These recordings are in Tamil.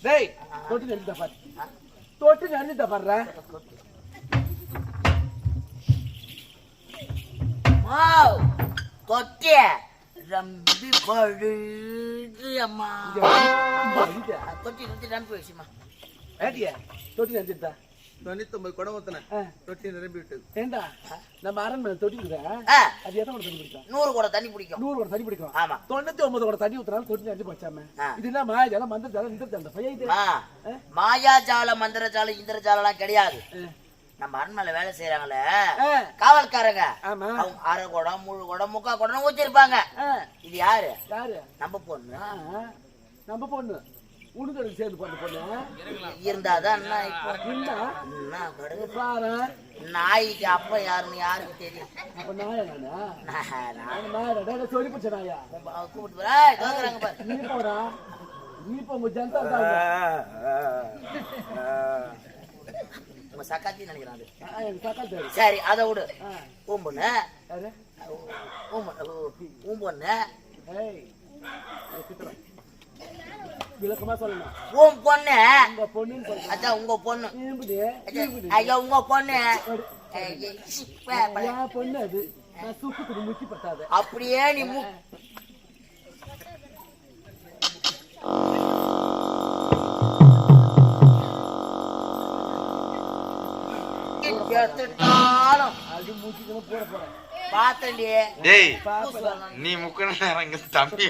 டேய் தொட்டு நிறுத்த பாரு. தொட்டு நிறுத்த பாருடா. வாவ் கொட்டிய ரம்பி படுது அம்மா. தொட்டி நிறுத்தி ரம்பி வச்சுமா. ஏடியா தொட்டி நிறுத்திட்டா. 99 குடம் ஊத்துன தொட்டி நிரம்பி விட்டது. ஏண்டா நம்ம அரண்மனை தொட்டி இருக்குதா? அது எத்தனை குடம் தண்ணி பிடிக்கும்? 100 குடம் தண்ணி பிடிக்கும். 100 குடம் தண்ணி பிடிக்கும். ஆமா. 99 குடம் தண்ணி ஊத்துறாலும் தொட்டி நிறுத்தி போச்சாமே. இது என்ன மாயாஜாலம் மந்திரஜாலம் இந்திரஜாலம் பையது? மாயாஜாலம் மந்திரஜாலம் இந்திரஜாலம்லாம் கிடையாது. நம்ம அரண்மனை வேலை செய்யறாங்களே காவல்காரங்க, அவங்க அரை குடம் முழு குடம் முக்கா குடம் ஊத்திருப்பாங்க. இது யாரு? நம்ம பொண்ணு. நம்ம பொண்ணு உனக்கு சேர்ந்து போன பொண்ணு இருந்தாதான் நாய்க்கு அப்ப யாருன்னு யாருக்கு தெரியும்? அப்ப நாயா சொல்லி பிடிச்ச நாயா கூப்பிட்டு நீ போடா. நீ போ உங்க ஜனதா சக்காத்தி நினைக்கிறான். சரி அதை விடு. ஊம்பொண்ணு ஊம்பொண்ணு விளக்கமா சொல்லணும். உன் பொண்ணு உங்க பொண்ணு அதான் உங்க பொண்ணு. ஐயா உங்க பொண்ணு பொண்ணு அது தூக்கத்துக்கு முக்கி பட்டாது. அப்படியே நீ அது மூச்சுக்கணும் போட போறேன் பாத்தண்டி. நீ முக்கின நேரம் தம்பி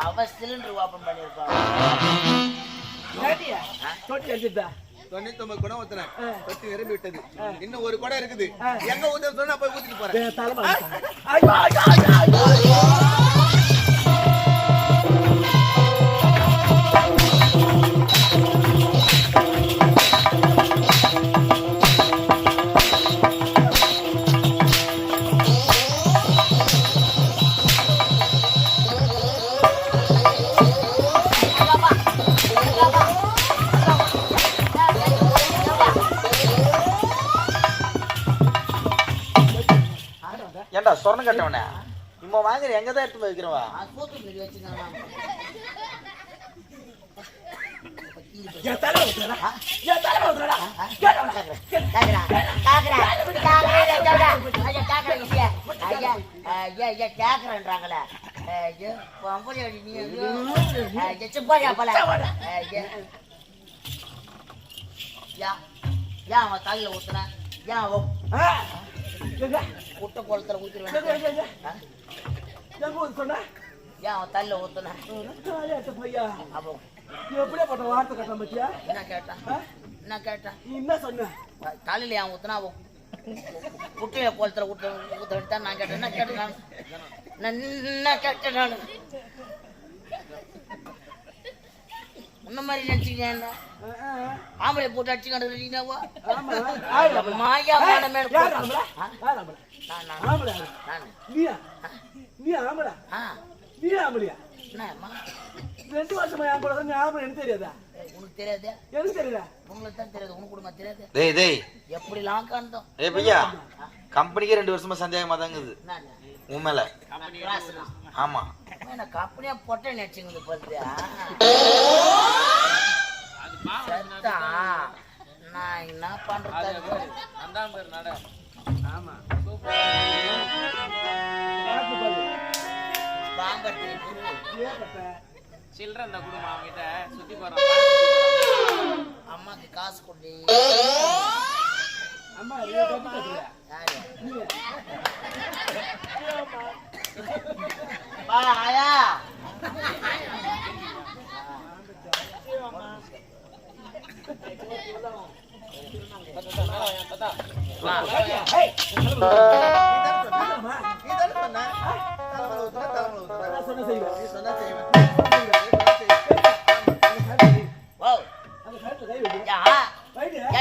அவ சிலிண்டர் ஓபன் பண்ணிருப்பான். 99 குடம் ஊத்துன தொட்டி நிரம்பி விட்டது. இன்னும் ஒரு குடம் இருக்குது. எங்க ஊத்த சொன்னா போய் ஊத்திட்டு போறேன். ஏண்டா சொர்ணம் கட்டவனே இம்மா வாங்குற எங்கதான் எடுத்து போய் வைக்கிறவா? கேக்குறேன்றாங்களே ஏன் அவன் தலையில ஊத்துன? ஏன் குட்ட குளத்துல ஊத்திருவேன். ஏன் அவன் தள்ள ஊத்துன? அப்போ எப்படியாப்பட்ட வார்த்தை கட்டலாம் பத்தியா? என்ன கேட்டா என்ன சொன்ன? தலையில ஏன் ஊத்துனா? அவன் குட்டைய குளத்துல ஊத்த விட்டா நான் கேட்டேன். என்ன கேட்டேன் நான் உன்ன மாதிரி நினைச்சுக்கேன். ஆம்பளை போட்டு அடிச்சுக்காண்டா மாயா மானமே. நீ ஆம்பளை? நீ ஆம்பளையா? 2 வருஷமா என் கூட நீ ஆம்பளை எனக்கு தெரியாதா? உனக்கு தெரியாது? எனக்கு தெரியல. உங்களுக்கு தான் தெரியாது. உனக்கு கொடுமா தெரியாது? எப்படி லாக் ஆனதோ பையா கம்பெனிக்கே 2 வருஷமா சந்தேகமா தாங்குது உன் மேல. ஆமா கம்பெனியா பொட்டை நினைச்சுங்க பார்த்தியா? நான் என்ன பண்றது? சில்லற அந்த குடும்பம் அவங்கிட்ட சுத்தி போறான். அம்மாக்கு காசு கொண்டு அம்மா ஆயா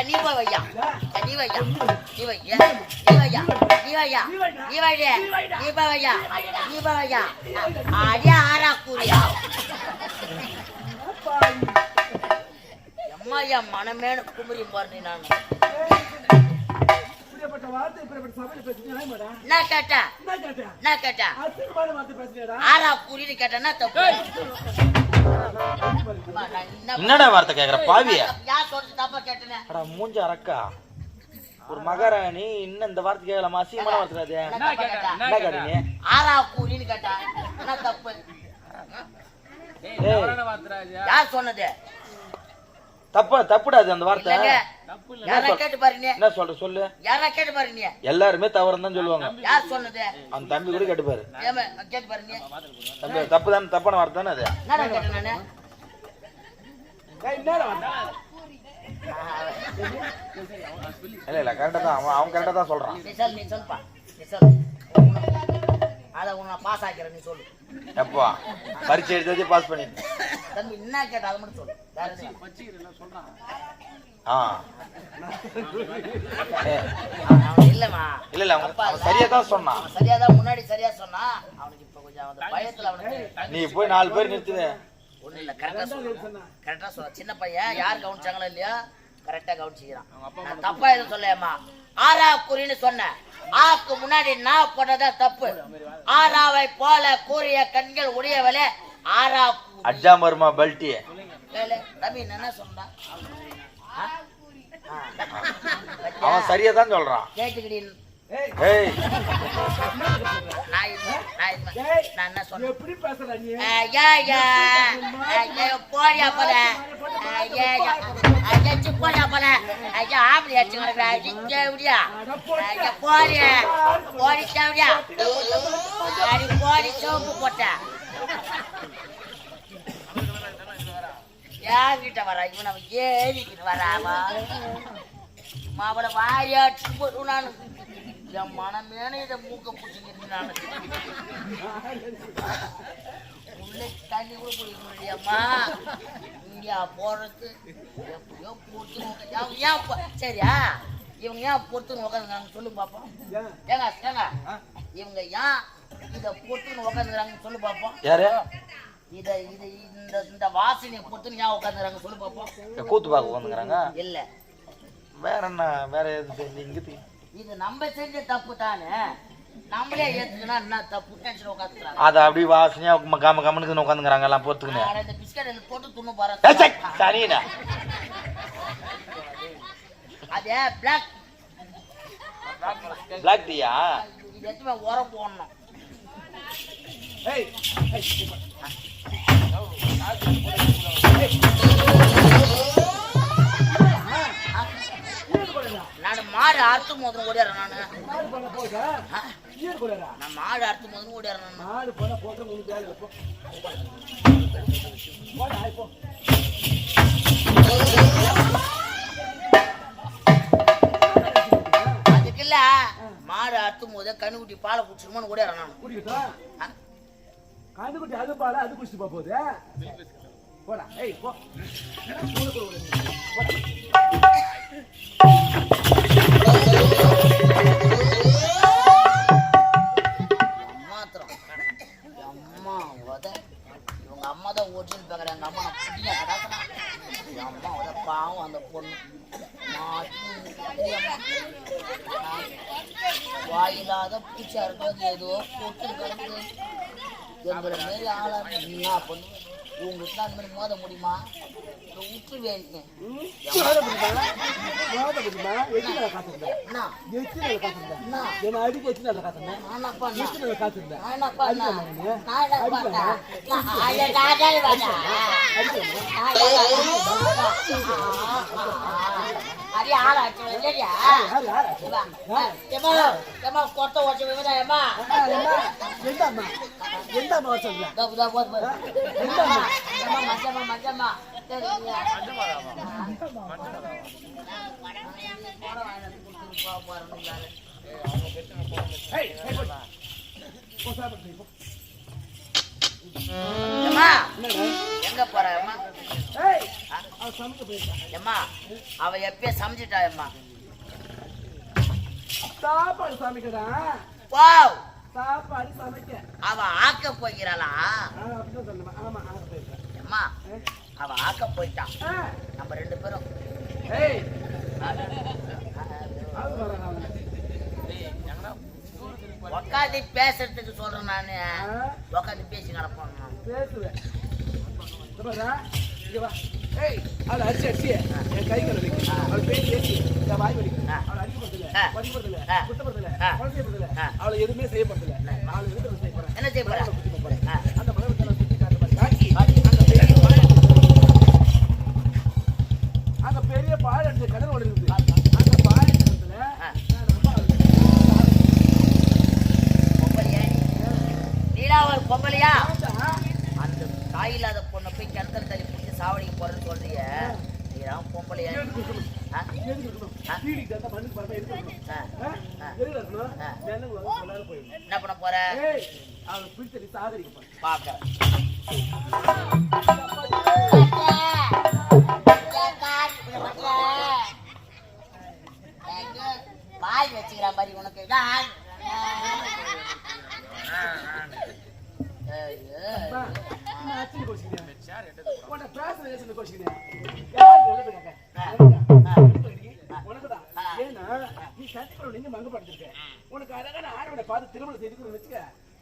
நீ வையா நீ வையா நீ வையா நீ வையா நீ வையா நீ வையா நீ வையா நீ வையா ஆரியா ஆரா கூறியா அம்மா என் மனமேனு குமரி பாருங்க. நான் வார்த்தை இப்படி சபையில பேசுறீங்க நியாயமாடா? நான் கேட்டேன் என்ன கேட்டேன்? நான் கேட்டேன் அசிங்கமான வார்த்தை பேசுறீங்கடா. ஆறா குறின்னு கேட்டேன்னா தப்பு அம்மா, நான் என்னடா வார்த்தை கேக்குற பாவிய? யார் சொல்றது தப்பா கேட்டேனே அடா மூஞ்ச அரக்கா, ஒரு மகாராணி இன்னும் இந்த வார்த்தை கேட்கலாமா? அசிங்கமான வார்த்தை அது. நான் தப்பா கேட்டேன். என்ன கேட்டீங்க? ஆறா குறின்னு கேட்டேன் என்ன தப்பு டேய் தவறான வார்த்தை ராஜா. யார் சொன்னது தப்புடா அது அந்த வார்த்தை. இல்லங்க தப்பு இல்ல. யாரா கேட்டு பாருங்க என்ன சொல்ற சொல்லு. யாரா கேட்டு பாருங்க எல்லாருமே தவறுன்னு தான் சொல்லுவாங்க. யார் சொன்னது அந்த தம்பி கூட கேட்டுப்பாரு. ஏமா கேட்டு பாருங்க தம்பி தப்பு தானே, தப்பான வார்த்தை தானே அது. என்னடா கேட்டேன் நானு ஏய், என்னடா வார்த்தை? இல்ல கரெக்டா தான் அவன் கரெக்டா தான் சொல்றான். நீ சொல்லுப்பா நீ சொல்லு அதை உன்னை பாஸ் ஆக்கிறேன் நீ சொல்லு எப்பா பரீட்சை எழுதி பாஸ் பண்ணிட்டு. தம்பி என்ன கேட்ட அதை மட்டும் சொல்லு வேற எதுவும் வச்சிரல சொல்றான். ஆ அவன் இல்லம்மா இல்ல அவன் சரியா தான் சொன்னான். அவன் சரியாதான் முன்னாடி சரியா சொன்னா அவனுக்கு இப்ப கொஞ்சம் அந்த பயத்துல அவனுக்கு நீ போய் 4 பேர் நிறுத்துவே. ஒண்ணு இல்ல கரெக்டா சொல்ல கரெக்டா சொல்ல சின்ன பையன் யார் கவனிச்சாங்களோ இல்லையா கரெக்டா கவனிச்சுக்கிறான். நான் தப்பா எதுவும் சொல்லையம்மா ஆறா குறின்னு சொன்னேன். ஆக்கு முன்னாடி நான் போட்டதா தப்பு. ஆறாவை போல கூறிய கண்கள் உடையவளே ஆறா அஜா மர்மா பல்ட்டி. தம்பி என்ன சொன்னா அவன் சரியா தான் சொல்றான். கேட்டுக்கிட்டீன் ஏய் நான் என்ன சொன்னேன் எப்படி பேசுற நீ? போடியா போல போடியா போல ஐயா ஆம்பளை அடிச்சு எப்படியா போடி போடி சாவடியா போடி சோப்பு போட்ட யார்கிட்ட வரா இவன் அவன் ஏறிக்கிட்டு வராமா அவளை வாயாட்டு போட்டு நான் என் மனமேன இதை மூக்க பிடிச்சிக்கிட்டு நான் உள்ள தண்ணி கூட குடிக்க முடியாமா இங்கேயா போறதுக்கு எப்படியோ பொறுத்து சரியா இவங்க ஏன் பொறுத்துன்னு உட்காந்துக்கிறாங்க சொல்லு பாப்போம். ஏங்க இவங்க ஏன் இதை பொறுத்துன்னு உட்காந்துக்கிறாங்கன்னு சொல்லு பாப்போம். யாரு இதை இதை இந்த வாசனையை பொறுத்துன்னு ஏன் உட்காந்துக்கிறாங்க சொல்லு பாப்போம். கூத்து பார்க்க வந்துக்கிறாங்க. இல்ல வேற என்ன வேற எது இங்க இது நம்ம செஞ்ச தப்பு தானே நம்மளே ஏத்துக்கனா என்ன தப்பு டென்ஷன் உட்காந்துக்கிறாங்க. அத அப்படி வாசனையா காம கமனுக்கு உட்காந்துக்கிறாங்க எல்லாம் பொறுத்துக்குன்னு. இந்த பிஸ்கட் போட்டு துண்ணு பாரு சரிண்ணா அதே பிளாக் பிளாக் டீயா இது எதுவுமே உரம் போடணும். ஏய் நான் மாடு அறுத்து மோதுன்னு ஓடிடுறேன் நானு. மாடு பண்ண போதா? நீ போறடா. நான் மாடு அறுத்து மோதுன்னு ஓடிடுறேன் நானு. மாடு பண்ண போற உங்களுக்கு வேலை போ. போடா போ. அதுக்கு இல்ல மாடு அறுத்தும் போது கண்ணுக்குட்டி பாலை குடிச்சிருமோன்னு ஓடிடுறேன் நான். குடிக்கட்டா? கண்டுக்குட்டி அது பால அது குடிச்சு போகுது. போடா. ஏய் போ. மாத்திரம் அம்மா உத இவங்க அம்மா தான் ஓட்டின்னு பார்க்குறேன். எங்க அம்மா நான் புட்டியா கடாக்கணும். என் அம்மா உத பாவம் அந்த பொண்ணு வாயில்லாத பூச்சா இருக்கிறது ஏதோ போட்டு கிடக்குது. எங்களை மாரி ஆளா என்ன பண்ணு உங்களுக்கு அந்த மாதிரி மோத முடியுமா? விட்டு வேணுங்க என்ன அடிக்க எத்தனை காத்துருந்தேன்? எத்தனை காத்துருந்தேன்? கொத்த ஓட்ட விவசாயமா எந்த அம்மா எந்த அம்மா சொல்றேன்? மஞ்சமா மஞ்சமா எங்க போற அம்மா? அம்மா அவ எப்பயே சமைச்சிட்டாயம்மா. சாப்பாடு சமைக்கிறா? வாவ் சாப்பாடு சமைக்க அவ ஆக்க போகிறாளா? அப்படிதான் சொல்லுமா? ஆமா ஆக்க போயிருக்கேன். அம்மா அவ ஆக்க போயிட்டான். நம்ம 2 பேரும் பத்தி பேசுறதுக்கு சொல்றேன் நானு. உட்காந்து பேசி நடப்போம். பேசுவேன். இந்த பாருடா, இங்க வா. ஏய், அவளை அடிச்சு என் கை கால் வலிக்கு. அவளை பேசி ஏசி என் வாய் வலிக்கு. அவளை அடிக்கப்படுதில்ல, வடிப்படுதில்ல, குத்தப்படுதில்ல, கொலை செய்யப்படுதில்ல. அவளை எதுவுமே செய்யப்படுதில்ல. அவளை எதுக்கு செய்ய போறேன்? என்ன செய்ய போற? அந்த மலைவெத்தல சுத்தி காட்டு பாரு. அங்க பெரிய பாறை எடுத்து கடல் ஓடி இருக்குது. அந்த பாறை இடத்துல நான் ரொம்ப பொம்பளையா நீடா ஒரு பொம்பளையா? அந்த தாய் இல்லாத பொண்ணை போய் கிணத்துல தள்ளி பிடிச்சி சாவடிக்கு போறேன்னு சொல்றிய, நீதான் பொம்பளையா? என்ன பண்ண போற? பாக்க பாய் வச்சுக்கிற மாதிரி உனக்கு உனக்கு அழகான ஆடவனை பார்த்து திருமணம் செய்து வச்சுக்க.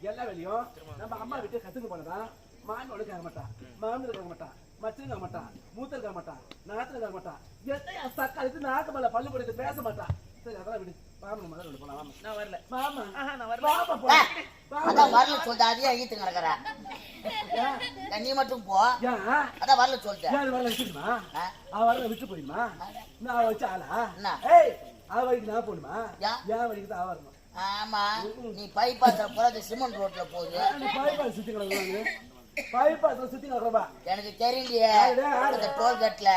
எல்லா வேலையும் நம்ம அம்மா விட்டு கத்துக்கு போனதான். மாமி உனக்கு ஆக மாட்டான், மாமனுக்கு ஆக மாட்டான், மச்சனுக்கு ஆக மாட்டான், மூத்தருக்கு ஆக மாட்டான், நாத்துக்கு ஆக மாட்டான். எத்தையும் சக்காலுக்கு நாக்கு மேல பல்லு போட்டு பேச மாட்டான். சரி, அதெல்லாம் விடு. மாமன் மதம் விடு போலாம். நான் வரல மாமா. நான் வரல அதான் வரல சொல்லிட்டு அதையே ஈத்து கிடக்குற. நீ மட்டும் போ. அதான் வரல சொல்லிட்டு வரல விட்டுமா? அவ வரல விட்டு போயிடுமா? நான் வச்ச ஆளா? என்ன? ஏய், அவ வழிக்கு நான் போடுமா? என் வழிக்கு தான் அவ வரணும். ஆமா, நீ பைபாஸ்ல போறது சிமெண்ட் ரோட்ல போகுது. பைபாஸ் சுத்தி கிடக்குறாங்க. பைபாஸ்ல சுத்தி கிடக்குறா. எனக்கு தெரியலையே அந்த டோல்கேட்ல.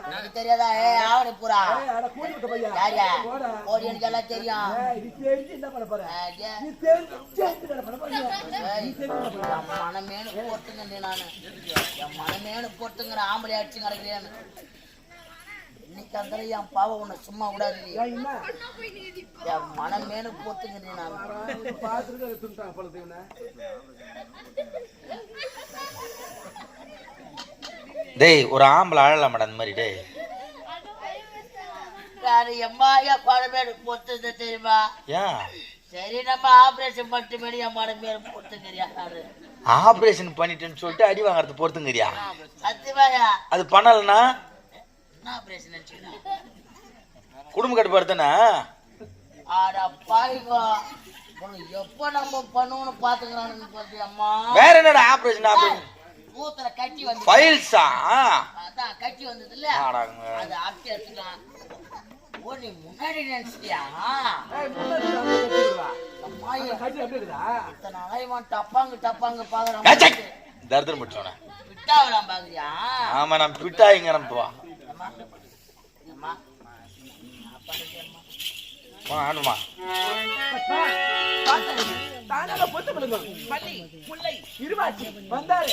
எனக்கு தெரியாதா? ஆவணி பூரா கூட்டி விட்ட பையா. யாரியா போடி? எனக்கு எல்லாம் தெரியும். என்ன பண்ண போற? மனமேனு பொறுத்துங்க. நானு என் மனமேனு பொறுத்துங்கிற ஆம்பளை அடிச்சு கிடக்குறேன்னு இன்னைக்கு அந்த என் பாவம் உன்னை சும்மா விடாது. என் மனமேனு பொறுத்துங்க. நான் டேய், ஒரு ஆம்பளை அழலாம் மேடம் அந்த மாதிரி. டேய் எம்மாயா பணமேனு பொறுத்து தெரியுமா? ஏன்? சரி, நம்ம ஆபரேஷன் பண்ணிட்டு என் மனமேனு பொறுத்துங்கிறியா? ஆபரேஷன் பண்ணிட்டேன்னு சொல்லிட்டு அடி வாங்கறது பொறுத்துங்கிறியா? சத்தியமாயா அது பண்ணலன்னா ஆபரேஷன் குடும்ப கட்டுப்பாடு தானே. ஆடா பாய்கோ, எப்ப நம்ம பண்ணுவோம்னு பாத்துக்கிறானு அம்மா. வேற என்னடா ஆபரேஷன்? ஆபரேஷன் பூத்துல கட்டி வந்து ஃபைல்ஸா? அதான் கட்டி வந்தது இல்ல, அது ஆக்கி எடுத்துக்கலாம். ஓ, நீ முன்னாடி நினைச்சிட்டியா? இத்தனை நாளைவன் டப்பாங்க பாக்குறான். தர்தர் முடிச்சோன பிட்டாவலாம் பாக்குறியா? ஆமா, நான் பிட்டா இங்க நம்புவா. ஆனுமா வந்தாரு